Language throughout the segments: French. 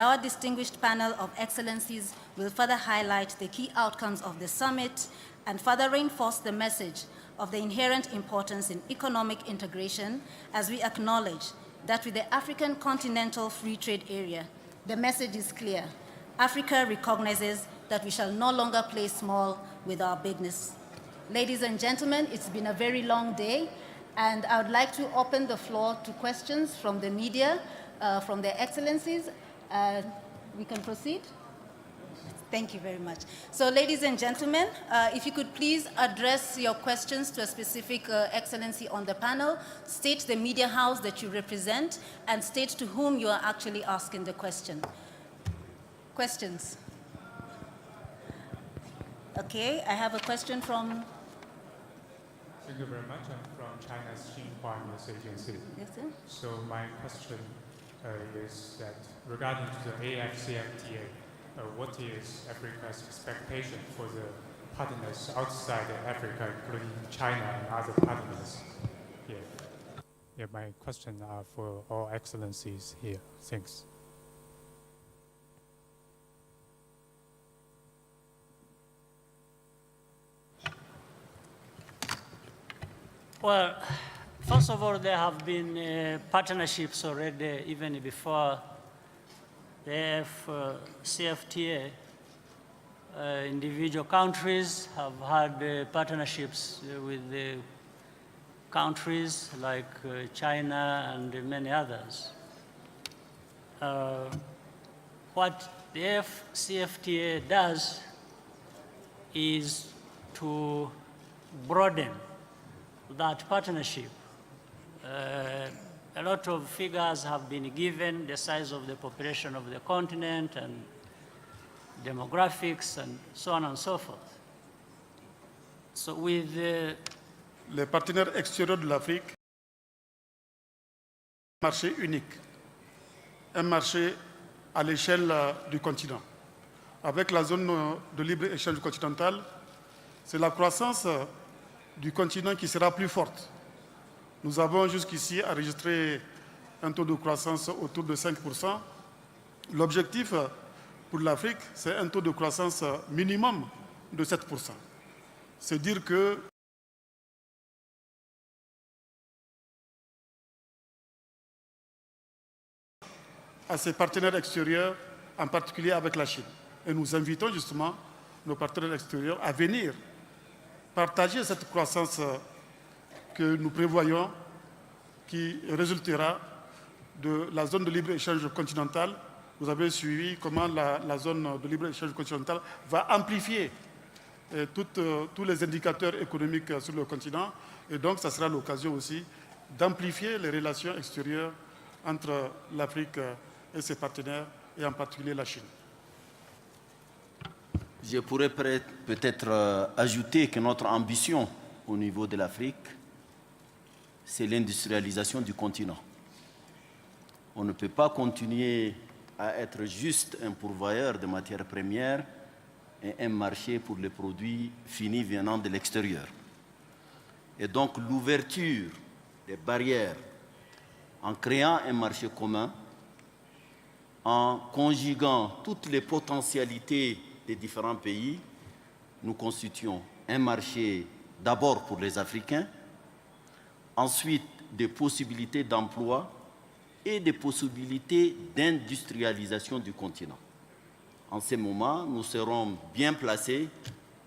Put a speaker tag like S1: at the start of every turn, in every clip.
S1: Our distinguished panel of excellencies will further highlight the key outcomes of the summit and further reinforce the message of the inherent importance in economic integration as we acknowledge that with the African Continental Free Trade Area, the message is clear. Africa recognizes that we shall no longer play small with our bigness. Ladies and gentlemen, it's been a very long day, and I would like to open the floor to questions from the media, from their excellencies. We can proceed? Thank you very much. So, ladies and gentlemen, if you could please address your questions to a specific excellency on the panel, state the media house that you represent, and state to whom you are actually asking the question. Questions? Okay, I have a question from...
S2: Thank you very much. I'm from China's Xinhua News Agency.
S1: Yes, sir.
S2: So my question is that regarding to the AFCFTA, what is Africa's expectation for the partners outside Africa, including China and other partners here? Yeah, my question are for all excellencies here. Thanks.
S3: Well, first of all, there have been partnerships already, even before the CFTA. Individual countries have had partnerships with countries like China and many others. What the CFTA does is to broaden that partnership. A lot of figures have been given, the size of the population of the continent and demographics and so on and so forth. So with
S4: les partenaires extérieurs de l'Afrique, un marché unique, un marché à l'échelle du continent. Avec la zone de libre-échange continentale, c'est la croissance du continent qui sera plus forte. Nous avons jusqu'ici enregistré un taux de croissance autour de 5%. L'objectif pour l'Afrique, c'est un taux de croissance minimum de 7%. C'est dire que à ses partenaires extérieurs, en particulier avec la Chine. Et nous invitons justement nos partenaires extérieurs à venir partager cette croissance que nous prévoyons, qui résultera de la zone de libre-échange continentale. Vous avez suivi comment la zone de libre-échange continentale va amplifier tous les indicateurs économiques sur le continent. Et donc, ça sera l'occasion aussi d'amplifier les relations extérieures entre l'Afrique et ses partenaires, et en particulier la Chine.
S5: Je pourrais peut-être ajouter que notre ambition au niveau de l'Afrique, c'est l'industrialisation du continent. On ne peut pas continuer à être juste un pourvoyeur de matières premières et un marché pour les produits finis venant de l'extérieur. Et donc l'ouverture des barrières en créant un marché commun, en conjuguant toutes les potentialités des différents pays, nous constituons un marché d'abord pour les Africains, ensuite des possibilités d'emploi et des possibilités d'industrialisation du continent. En ce moment, nous serons bien placés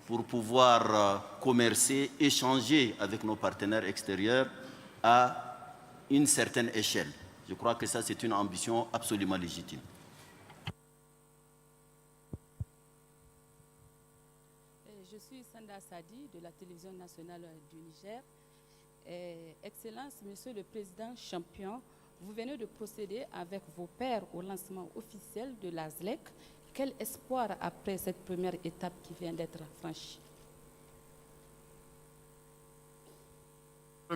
S5: pour pouvoir commercer, échanger avec nos partenaires extérieurs à une certaine échelle. Je crois que ça, c'est une ambition absolument légitime.
S6: Je suis Sanda Sadi de la télévision nationale du Niger. Excellence, Monsieur le Président Champion, vous venez de procéder avec vos pairs au lancement officiel de la ZLEC. Quel espoir après cette première étape qui vient d'être franchie?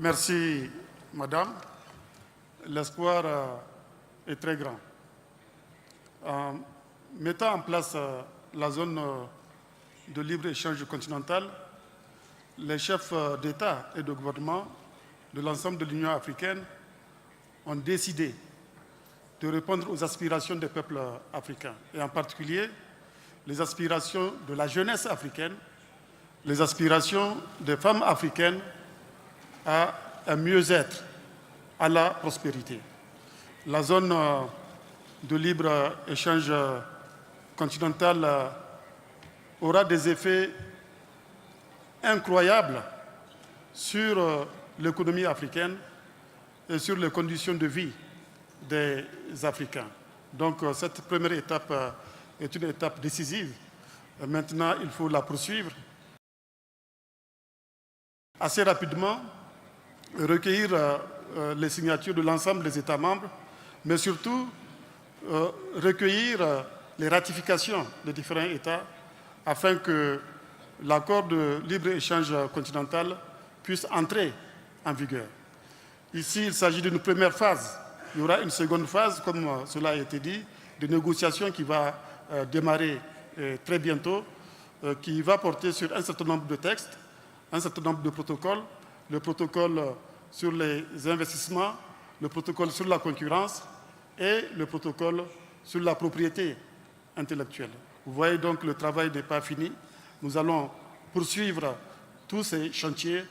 S4: Merci, Madame. L'espoir est très grand. En mettant en place la zone de libre-échange continental, les chefs d'État et de gouvernement de l'ensemble de l'Union africaine ont décidé de répondre aux aspirations des peuples africains, et en particulier les aspirations de la jeunesse africaine, les aspirations des femmes africaines à un mieux-être, à la prospérité. La zone de libre-échange continentale aura des effets incroyables sur l'économie africaine et sur les conditions de vie des Africains. Donc cette première étape est une étape décisive. Maintenant, il faut la poursuivre. Assez rapidement, recueillir les signatures de l'ensemble des États membres, mais surtout recueillir les ratifications des différents États afin que l'accord de libre-échange continental puisse entrer en vigueur. Ici, il s'agit d'une première phase. Il y aura une seconde phase, comme cela a été dit, de négociation qui va démarrer très bientôt, qui va porter sur un certain nombre de textes, un certain nombre de protocoles, le protocole sur les investissements, le protocole sur la concurrence et le protocole sur la propriété intellectuelle. Vous voyez donc, le travail n'est pas fini. Nous allons poursuivre tous ces chantiers.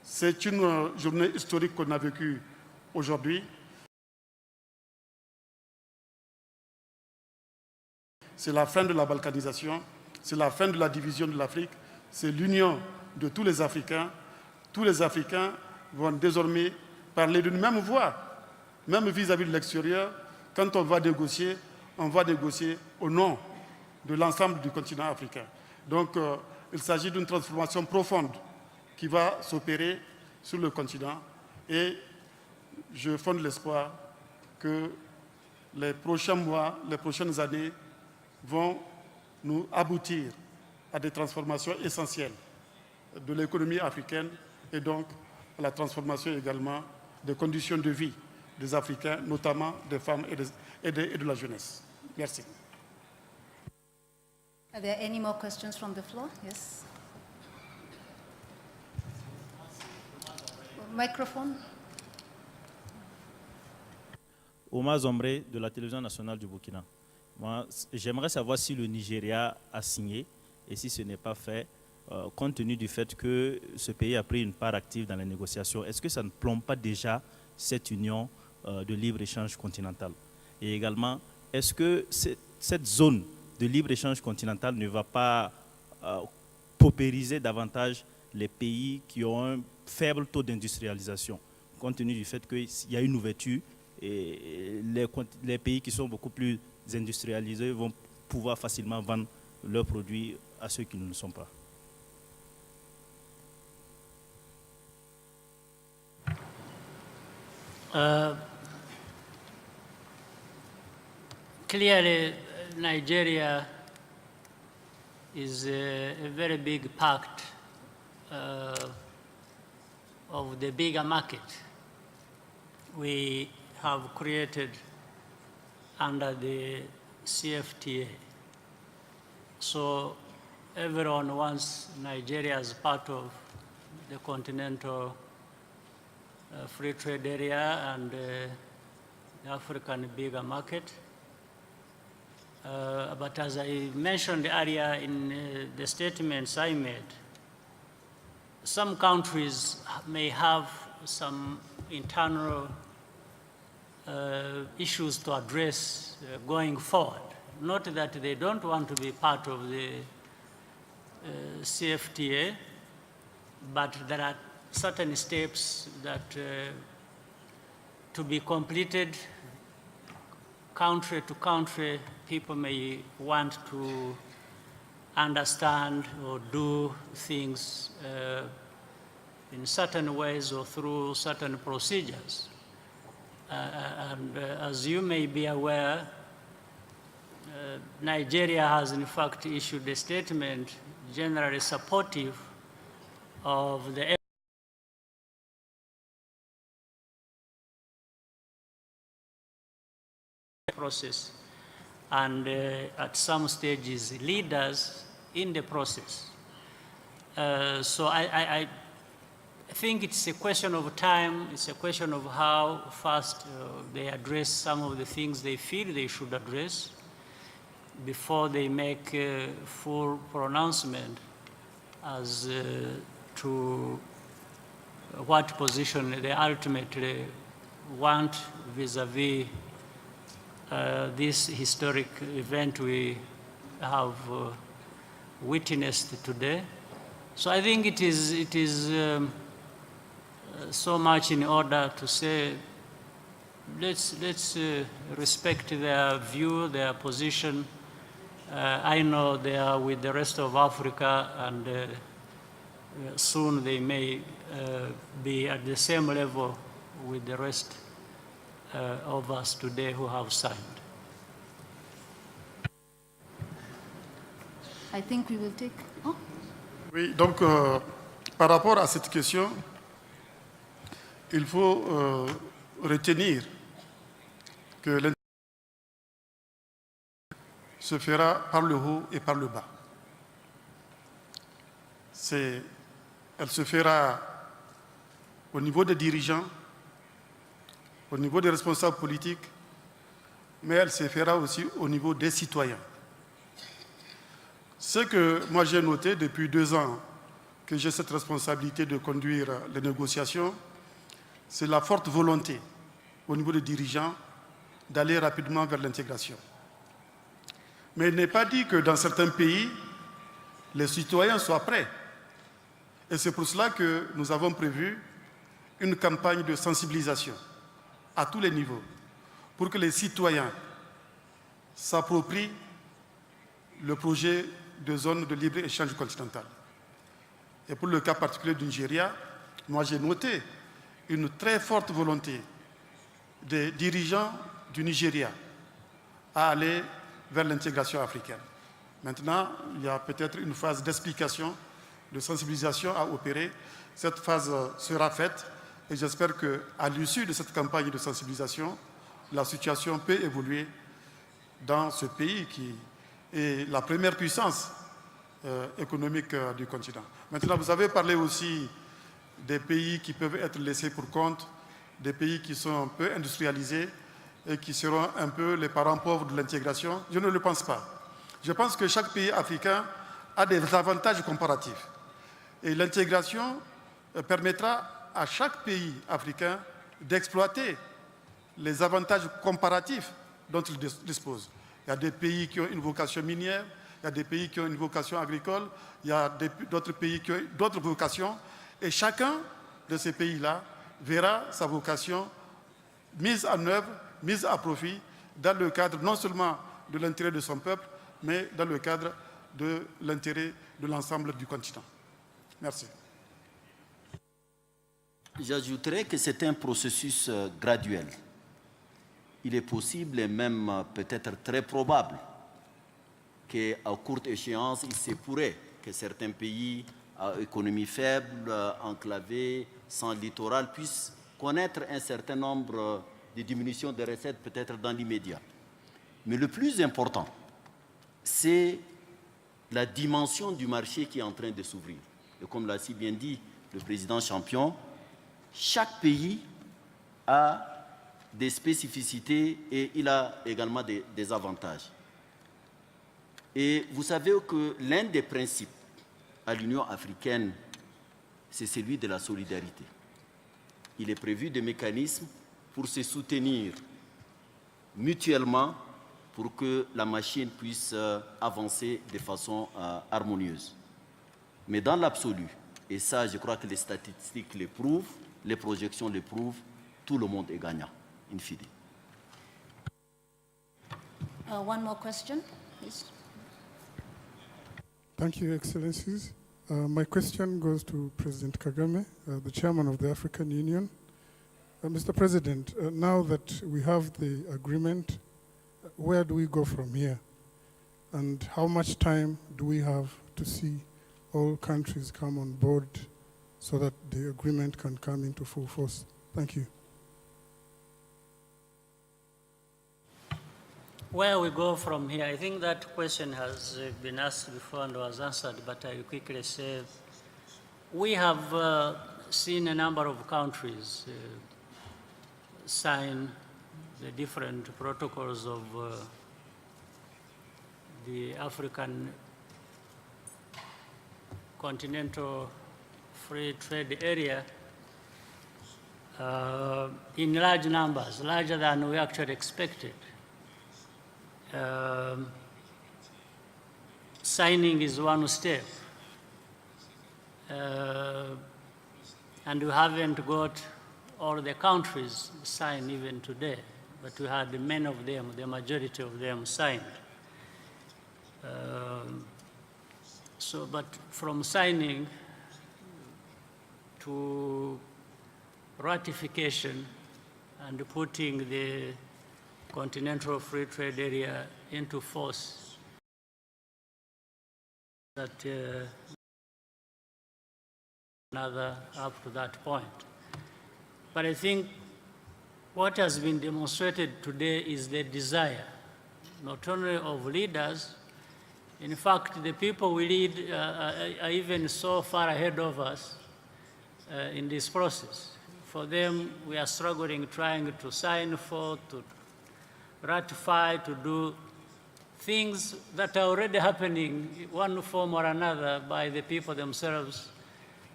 S4: C'est une journée historique qu'on a vécue aujourd'hui. C'est la fin de la balkanisation, c'est la fin de la division de l'Afrique, c'est l'union de tous les Africains. Tous les Africains vont désormais parler d'une même voix, même vis-à-vis de l'extérieur. Quand on va négocier au nom de l'ensemble du continent africain. Donc, il s'agit d'une transformation profonde qui va s'opérer sur le continent et je fonde l'espoir que les prochains mois, les prochaines années vont nous aboutir à des transformations essentielles de l'économie africaine et donc à la transformation également des conditions de vie des Africains, notamment des femmes et de la jeunesse. Merci.
S1: Are there any more questions from the floor? Yes. Microphone.
S7: Omar Zombré de la télévision nationale du Burkina. Moi, j'aimerais savoir si le Nigeria a signé et si ce n'est pas fait, compte tenu du fait que ce pays a pris une part active dans les négociations, est-ce que ça ne plombe pas déjà cette union de libre-échange continental? Et également, est-ce que cette zone de libre-échange continental ne va pas paupériser davantage les pays qui ont un faible taux d'industrialisation, compte tenu du fait qu'il y a une ouverture et les pays qui sont beaucoup plus industrialisés vont pouvoir facilement vendre leurs produits à ceux qui ne le sont pas?
S3: Clearly, Nigeria is a very big part of the bigger market we have created under the CFTA. So everyone wants Nigeria as part of the continental free trade area and the African bigger market. But as I mentioned earlier in the statements I made, some countries may have some internal issues to address going forward. Not that they don't want to be part of the CFTA, but there are certain steps that to be completed country to country. People may want to understand or do things in certain ways or through certain procedures. As you may be aware, Nigeria has in fact issued a statement generally supportive of the process and at some stages leaders in the process. So I think it's a question of time, it's a question of how fast they address some of the things they feel they should address before they make a full pronouncement as to what position they ultimately want vis-à-vis this historic event we have witnessed today. So I think it is so much in order to say, let's respect their view, their position. I know they are with the rest of Africa, and soon they may be at the same level with the rest of us today who have signed.
S1: I think we will take... Oh.
S4: Oui, donc par rapport à cette question, il faut retenir que l'intégration se fera par le haut et par le bas. Elle se fera au niveau des dirigeants, au niveau des responsables politiques, mais elle se fera aussi au niveau des citoyens. Ce que moi j'ai noté depuis 2 ans que j'ai cette responsabilité de conduire les négociations, c'est la forte volonté au niveau des dirigeants d'aller rapidement vers l'intégration. Mais il n'est pas dit que dans certains pays, les citoyens soient prêts. Et c'est pour cela que nous avons prévu une campagne de sensibilisation à tous les niveaux pour que les citoyens s'approprient le projet de zone de libre-échange continental. Et pour le cas particulier du Nigeria, moi j'ai noté une très forte volonté des dirigeants du Nigeria à aller vers l'intégration africaine. Maintenant, il y a peut-être une phase d'explication, de sensibilisation à opérer. Cette phase sera faite et j'espère qu'à l'issue de cette campagne de sensibilisation, la situation peut évoluer dans ce pays qui est la première puissance économique du continent. Maintenant, vous avez parlé aussi des pays qui peuvent être laissés pour compte, des pays qui sont un peu industrialisés et qui seront un peu les parents pauvres de l'intégration. Je ne le pense pas. Je pense que chaque pays africain a des avantages comparatifs. Et l'intégration permettra à chaque pays africain d'exploiter les avantages comparatifs dont il dispose. Il y a des pays qui ont une vocation minière, il y a des pays qui ont une vocation agricole, il y a d'autres pays qui ont d'autres vocations. Et chacun de ces pays-là verra sa vocation mise en œuvre, mise à profit dans le cadre non seulement de l'intérêt de son peuple, mais dans le cadre de l'intérêt de l'ensemble du continent. Merci.
S5: J'ajouterais que c'est un processus graduel. Il est possible et même peut-être très probable qu'à courte échéance, il se pourrait que certains pays à économie faible, enclavés, sans littoral, puissent connaître un certain nombre de diminutions de recettes peut-être dans l'immédiat. Mais le plus important, c'est la dimension du marché qui est en train de s'ouvrir. Et comme l'a si bien dit le président Champion, chaque pays a des spécificités et il a également des avantages. Et vous savez que l'un des principes à l'Union africaine, c'est celui de la solidarité. Il est prévu des mécanismes pour se soutenir mutuellement pour que la machine puisse avancer de façon harmonieuse. Mais dans l'absolu, et ça je crois que les statistiques le prouvent, les projections le prouvent, tout le monde est gagnant, in fine.
S1: One more question, please.
S8: Thank you, Excellencies. My question goes to President Kagame, the Chairman of the African Union. Mr. President, now that we have the agreement, where do we go from here? And how much time do we have to see all countries come on board so that the agreement can come into full force? Thank you.
S3: Where we go from here, I think that question has been asked before and was answered, but I will quickly say we have seen a number of countries sign the different protocols of the African Continental Free Trade Area in large numbers, larger than we actually expected. Signing is one step. And we haven't got all the countries signed even today, but we had many of them, the majority of them signed. But from signing to ratification and putting the Continental Free Trade Area into force, that another up to that point. But I think what has been demonstrated today is the desire, not only of leaders. In fact, the people we lead are even so far ahead of us in this process. For them, we are struggling, trying to sign for, to ratify, to do things that are already happening in one form or another by the people themselves.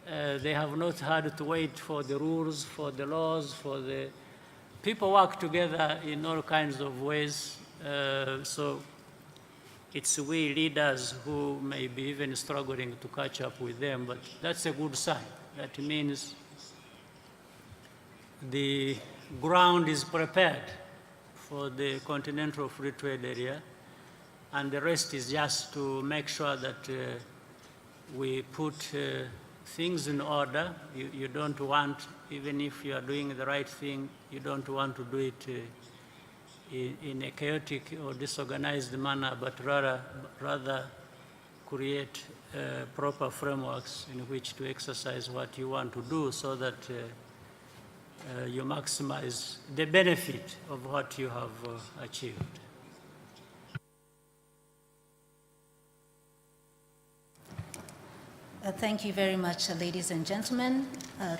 S3: They have not had to wait for the rules, for the laws, for the people work together in all kinds of ways. So it's we leaders who may be even struggling to catch up with them, but that's a good sign. That means the ground is prepared for the Continental Free Trade Area, and the rest is just to make sure that we put things in order. You don't want, even if you are doing the right thing, you don't want to do it in a chaotic or disorganized manner, but rather create proper frameworks in which to exercise what you want to do so that you maximize the benefit of what you have achieved.
S1: Thank you very much, ladies and gentlemen.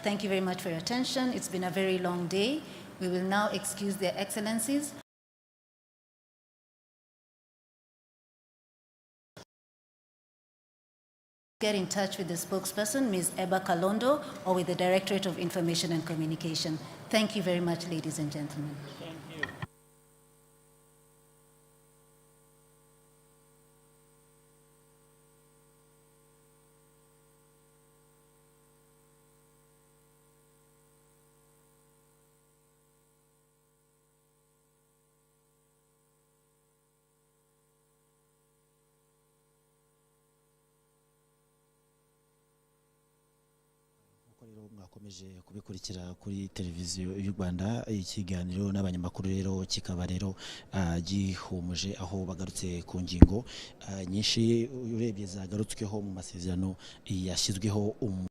S1: Thank you very much for your attention. It's been a very long day. We will now excuse their excellencies. Get in touch with the spokesperson, Ms. Eba Kalondo, or with the Directorate of Information and Communication. Thank you very much, ladies and gentlemen.
S3: Thank you.
S9: mwakomeje kubikurikira kuri televiziyo y'u Rwanda. Ikiganiro n'abanyamakuru rero kikaba rero gihumuje aho bagarutse ku ngingo nyinshi urebye zagarutsweho mu masezerano yashyizweho